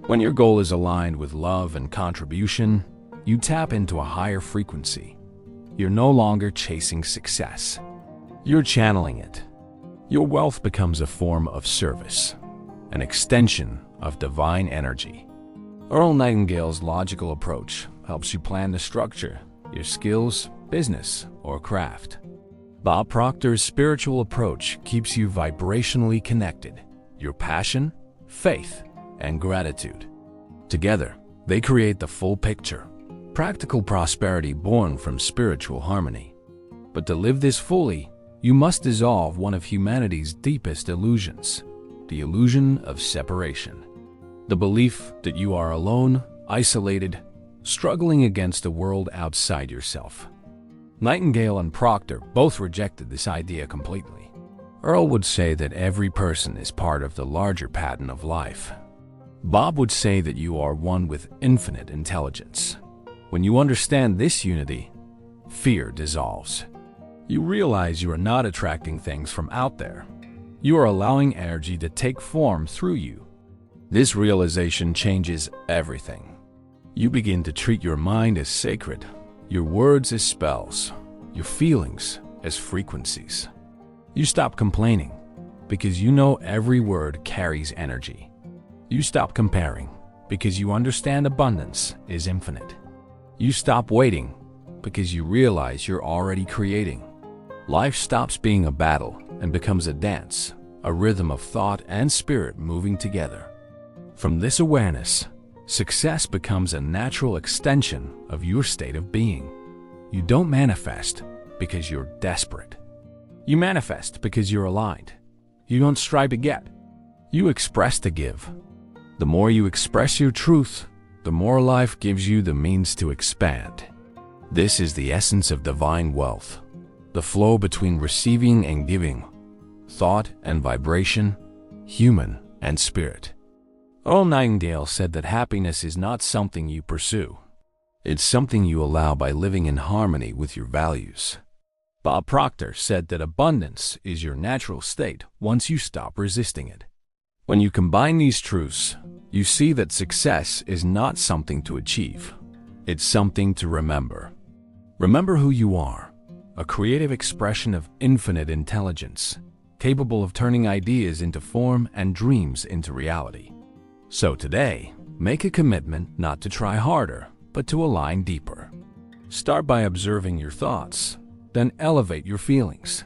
When your goal is aligned with love and contribution, you tap into a higher frequency. You're no longer chasing success. You're channeling it. Your wealth becomes a form of service, an extension of divine energy. Earl Nightingale's logical approach helps you plan the structure, your skills, business, or craft. Bob Proctor's spiritual approach keeps you vibrationally connected, your passion, faith, and gratitude. Together, they create the full picture, practical prosperity born from spiritual harmony. But to live this fully, you must dissolve one of humanity's deepest illusions, the illusion of separation. The belief that you are alone, isolated, struggling against the world outside yourself. Nightingale and Proctor both rejected this idea completely. Earl would say that every person is part of the larger pattern of life. Bob would say that you are one with infinite intelligence. When you understand this unity, fear dissolves. You realize you are not attracting things from out there. You are allowing energy to take form through you. This realization changes everything. You begin to treat your mind as sacred, your words as spells, your feelings as frequencies. You stop complaining because you know every word carries energy. You stop comparing because you understand abundance is infinite. You stop waiting because you realize you're already creating. Life stops being a battle and becomes a dance, a rhythm of thought and spirit moving together. From this awareness, success becomes a natural extension of your state of being. You don't manifest because you're desperate. You manifest because you're aligned. You don't strive to get. You express to give. The more you express your truth, the more life gives you the means to expand. This is the essence of divine wealth, the flow between receiving and giving, thought and vibration, human and spirit. Earl Nightingale said that happiness is not something you pursue. It's something you allow by living in harmony with your values. Bob Proctor said that abundance is your natural state once you stop resisting it. When you combine these truths, you see that success is not something to achieve. It's something to remember. Remember who you are, a creative expression of infinite intelligence, capable of turning ideas into form and dreams into reality. So today, make a commitment not to try harder, but to align deeper. Start by observing your thoughts. then elevate your feelings.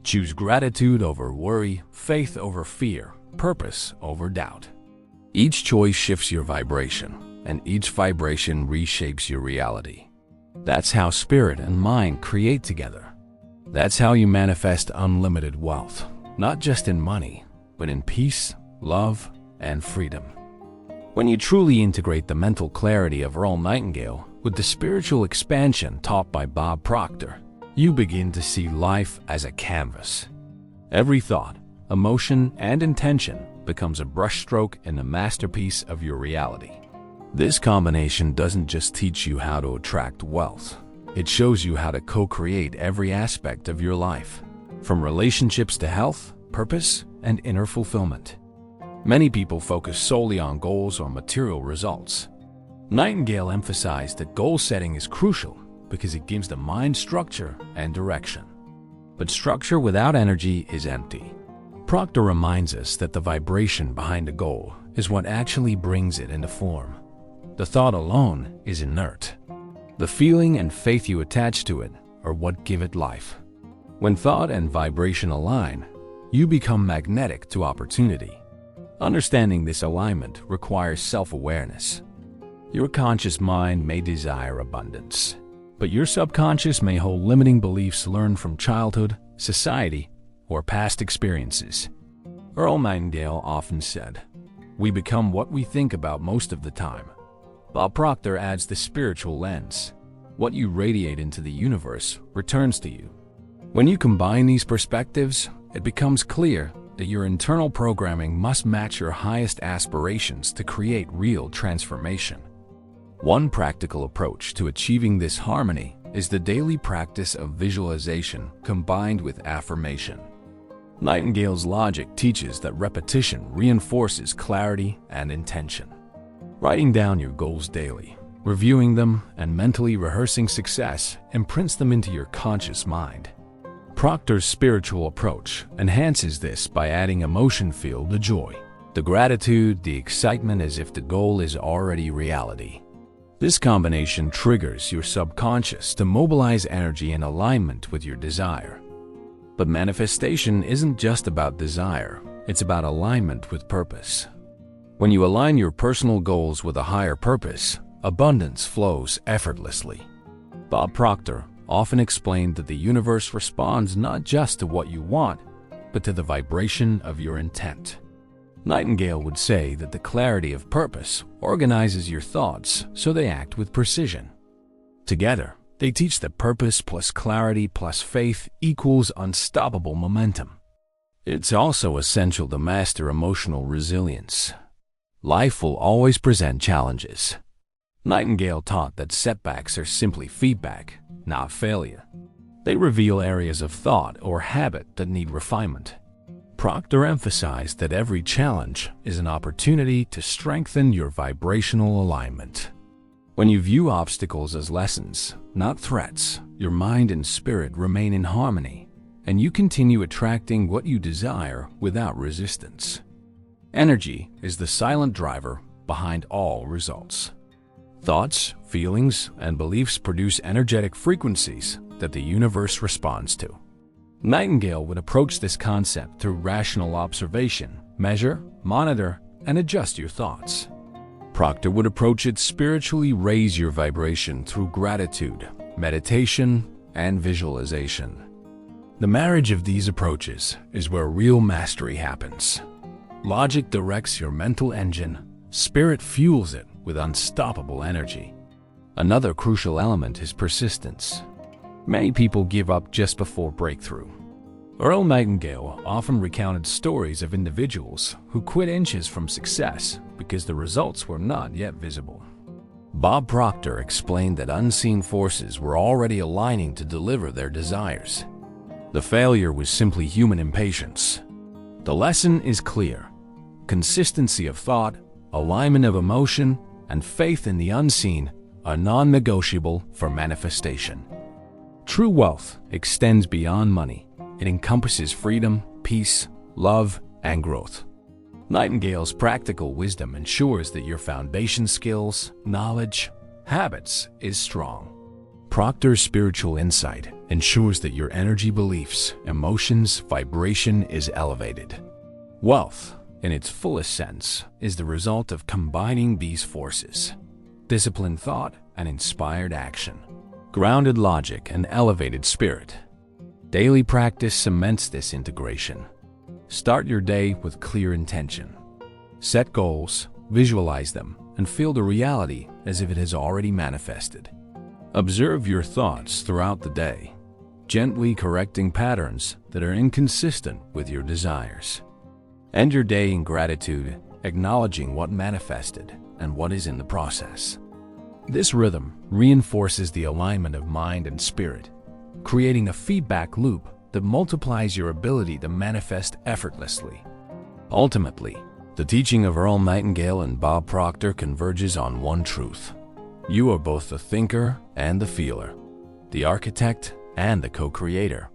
Choose gratitude over worry, faith over fear, purpose over doubt. Each choice shifts your vibration, and each vibration reshapes your reality. That's how spirit and mind create together. That's how you manifest unlimited wealth, not just in money, but in peace, love, and freedom. When you truly integrate the mental clarity of Earl Nightingale with the spiritual expansion taught by Bob Proctor, you begin to see life as a canvas. Every thought, emotion, and intention becomes a brushstroke in a masterpiece of your reality. This combination doesn't just teach you how to attract wealth. It shows you how to co-create every aspect of your life, from relationships to health, purpose, and inner fulfillment. Many people focus solely on goals or material results. Nightingale emphasized that goal setting is crucial because it gives the mind structure and direction. But structure without energy is empty. Proctor reminds us that the vibration behind a goal is what actually brings it into form. The thought alone is inert. The feeling and faith you attach to it are what give it life. When thought and vibration align, you become magnetic to opportunity. Understanding this alignment requires self-awareness. Your conscious mind may desire abundance, but your subconscious may hold limiting beliefs learned from childhood, society, or past experiences. Earl Nightingale often said, "We become what we think about most of the time." Bob Proctor adds the spiritual lens. What you radiate into the universe returns to you. When you combine these perspectives, it becomes clear that your internal programming must match your highest aspirations to create real transformation. One practical approach to achieving this harmony is the daily practice of visualization combined with affirmation. Nightingale's logic teaches that repetition reinforces clarity and intention. Writing down your goals daily, reviewing them, and mentally rehearsing success imprints them into your conscious mind. Proctor's spiritual approach enhances this by adding emotion-filled the joy, the gratitude, the excitement as if the goal is already reality. This combination triggers your subconscious to mobilize energy in alignment with your desire. But manifestation isn't just about desire, it's about alignment with purpose. When you align your personal goals with a higher purpose, abundance flows effortlessly. Bob Proctor often explained that the universe responds not just to what you want, but to the vibration of your intent. Nightingale would say that the clarity of purpose organizes your thoughts so they act with precision. Together, they teach that purpose plus clarity plus faith equals unstoppable momentum. It's also essential to master emotional resilience. Life will always present challenges. Nightingale taught that setbacks are simply feedback, not failure. They reveal areas of thought or habit that need refinement. Proctor emphasized that every challenge is an opportunity to strengthen your vibrational alignment. When you view obstacles as lessons, not threats, your mind and spirit remain in harmony, and you continue attracting what you desire without resistance. Energy is the silent driver behind all results. Thoughts, feelings, and beliefs produce energetic frequencies that the universe responds to. Nightingale would approach this concept through rational observation, measure, monitor, and adjust your thoughts. Proctor would approach it spiritually, raise your vibration through gratitude, meditation, and visualization. The marriage of these approaches is where real mastery happens. Logic directs your mental engine, spirit fuels it with unstoppable energy. Another crucial element is persistence. Many people give up just before breakthrough. Earl Nightingale often recounted stories of individuals who quit inches from success because the results were not yet visible. Bob Proctor explained that unseen forces were already aligning to deliver their desires. The failure was simply human impatience. The lesson is clear. Consistency of thought, alignment of emotion, and faith in the unseen are non-negotiable for manifestation. True wealth extends beyond money. It encompasses freedom, peace, love, and growth. Nightingale's practical wisdom ensures that your foundation skills, knowledge, habits is strong. Proctor's spiritual insight ensures that your energy, beliefs, emotions, vibration is elevated. Wealth, in its fullest sense, is the result of combining these forces: disciplined thought and inspired action, grounded logic and elevated spirit. Daily practice cements this integration. Start your day with clear intention. Set goals, visualize them, and feel the reality as if it has already manifested. Observe your thoughts throughout the day, gently correcting patterns that are inconsistent with your desires. End your day in gratitude, acknowledging what manifested and what is in the process. This rhythm reinforces the alignment of mind and spirit, creating a feedback loop that multiplies your ability to manifest effortlessly. Ultimately, the teaching of Earl Nightingale and Bob Proctor converges on one truth: you are both the thinker and the feeler, the architect and the co-creator.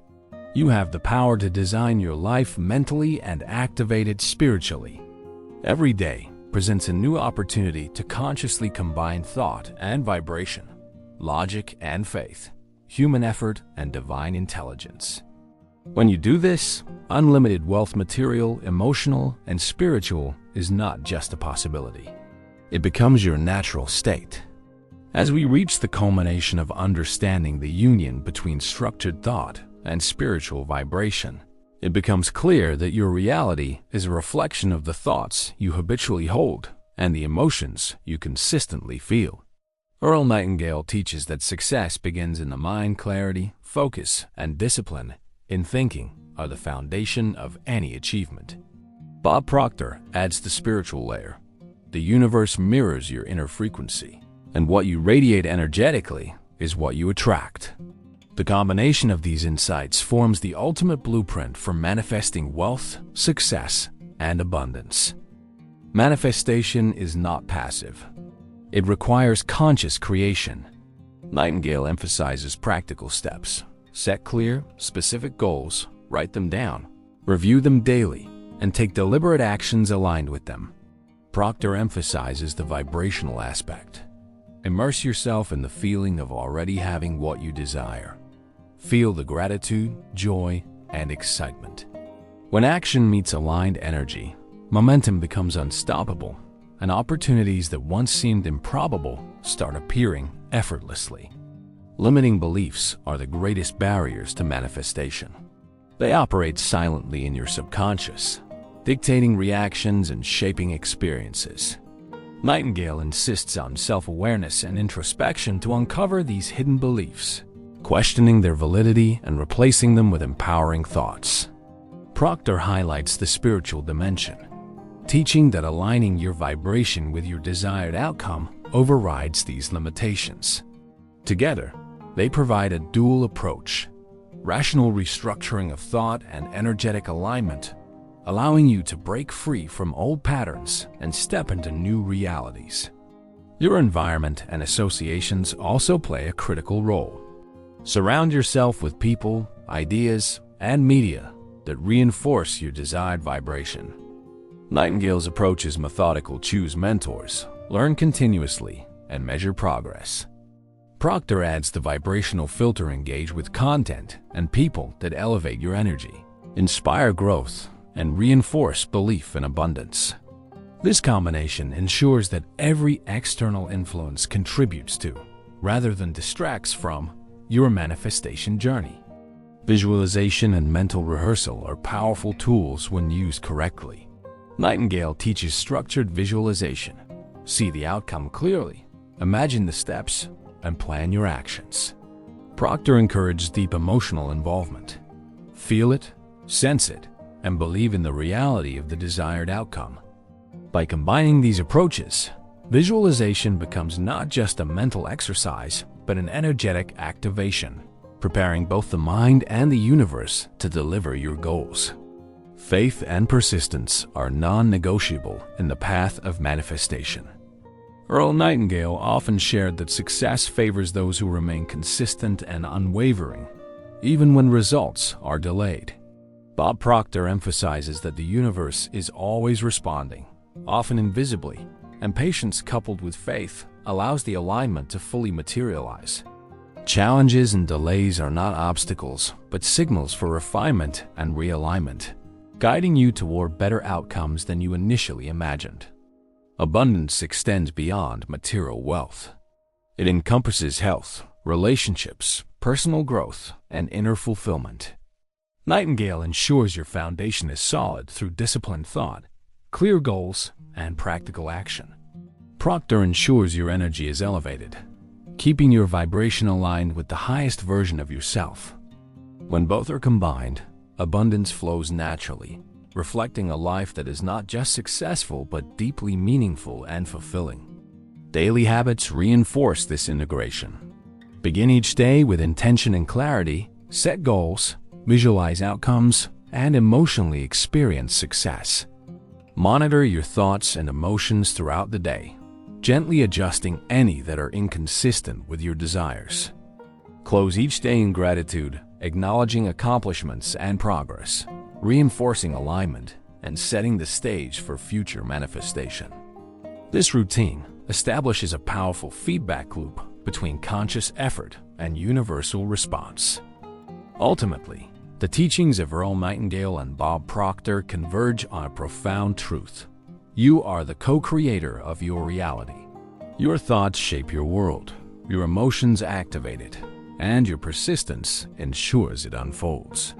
You have the power to design your life mentally and activate it spiritually. Every day presents a new opportunity to consciously combine thought and vibration, logic and faith, human effort and divine intelligence. When you do this, unlimited wealth, material, emotional, and spiritual, is not just a possibility. It becomes your natural state. As we reach the culmination of understanding the union between structured thought and spiritual vibration, it becomes clear that your reality is a reflection of the thoughts you habitually hold and the emotions you consistently feel. Earl Nightingale teaches that success begins in the mind. Clarity, focus, and discipline in thinking are the foundation of any achievement. Bob Proctor adds the spiritual layer. The universe mirrors your inner frequency, and what you radiate energetically is what you attract. The combination of these insights forms the ultimate blueprint for manifesting wealth, success, and abundance. Manifestation is not passive. It requires conscious creation. Nightingale emphasizes practical steps. Set clear, specific goals, write them down, review them daily, and take deliberate actions aligned with them. Proctor emphasizes the vibrational aspect. Immerse yourself in the feeling of already having what you desire. Feel the gratitude, joy, and excitement. When action meets aligned energy, momentum becomes unstoppable, and opportunities that once seemed improbable start appearing effortlessly. Limiting beliefs are the greatest barriers to manifestation. They operate silently in your subconscious, dictating reactions and shaping experiences. Nightingale insists on self-awareness and introspection to uncover these hidden beliefs, questioning their validity and replacing them with empowering thoughts. Proctor highlights the spiritual dimension, teaching that aligning your vibration with your desired outcome overrides these limitations. Together, they provide a dual approach: rational restructuring of thought and energetic alignment, allowing you to break free from old patterns and step into new realities. Your environment and associations also play a critical role. Surround yourself with people, ideas, and media that reinforce your desired vibration. Nightingale's approach is methodical. Choose mentors, learn continuously, and measure progress. Proctor adds the vibrational filter. Engage with content and people that elevate your energy, inspire growth, and reinforce belief in abundance. This combination ensures that every external influence contributes to, rather than distracts from, your manifestation journey. Visualization and mental rehearsal are powerful tools when used correctly. Nightingale teaches structured visualization. See the outcome clearly, imagine the steps, and plan your actions. Proctor encourages deep emotional involvement. Feel it, sense it, and believe in the reality of the desired outcome. By combining these approaches, visualization becomes not just a mental exercise, but an energetic activation, preparing both the mind and the universe to deliver your goals. Faith and persistence are non-negotiable in the path of manifestation. Earl Nightingale often shared that success favors those who remain consistent and unwavering, even when results are delayed. Bob Proctor emphasizes that the universe is always responding, often invisibly, and patience coupled with faith allows the alignment to fully materialize. Challenges and delays are not obstacles, but signals for refinement and realignment, guiding you toward better outcomes than you initially imagined. Abundance extends beyond material wealth. It encompasses health, relationships, personal growth, and inner fulfillment. Nightingale ensures your foundation is solid through disciplined thought, clear goals, and practical action. Proctor ensures your energy is elevated, keeping your vibration aligned with the highest version of yourself. When both are combined, abundance flows naturally, reflecting a life that is not just successful but deeply meaningful and fulfilling. Daily habits reinforce this integration. Begin each day with intention and clarity, set goals, visualize outcomes, and emotionally experience success. Monitor your thoughts and emotions throughout the day, gently adjusting any that are inconsistent with your desires. Close each day in gratitude, acknowledging accomplishments and progress, reinforcing alignment, and setting the stage for future manifestation. This routine establishes a powerful feedback loop between conscious effort and universal response. Ultimately, the teachings of Earl Nightingale and Bob Proctor converge on a profound truth. You are the co-creator of your reality. Your thoughts shape your world, your emotions activate it, and your persistence ensures it unfolds.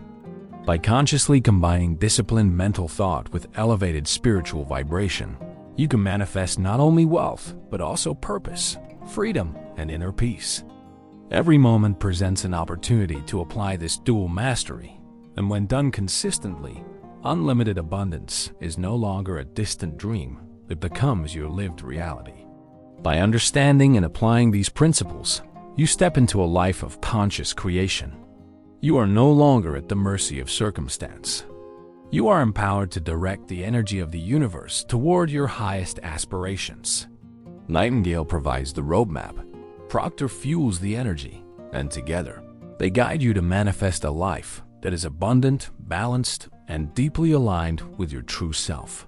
By consciously combining disciplined mental thought with elevated spiritual vibration, you can manifest not only wealth, but also purpose, freedom, and inner peace. Every moment presents an opportunity to apply this dual mastery, and when done consistently, unlimited abundance is no longer a distant dream, it becomes your lived reality. By understanding and applying these principles, you step into a life of conscious creation. You are no longer at the mercy of circumstance. You are empowered to direct the energy of the universe toward your highest aspirations. Nightingale provides the roadmap, Proctor fuels the energy, and together, they guide you to manifest a life that is abundant, balanced, and deeply aligned with your true self.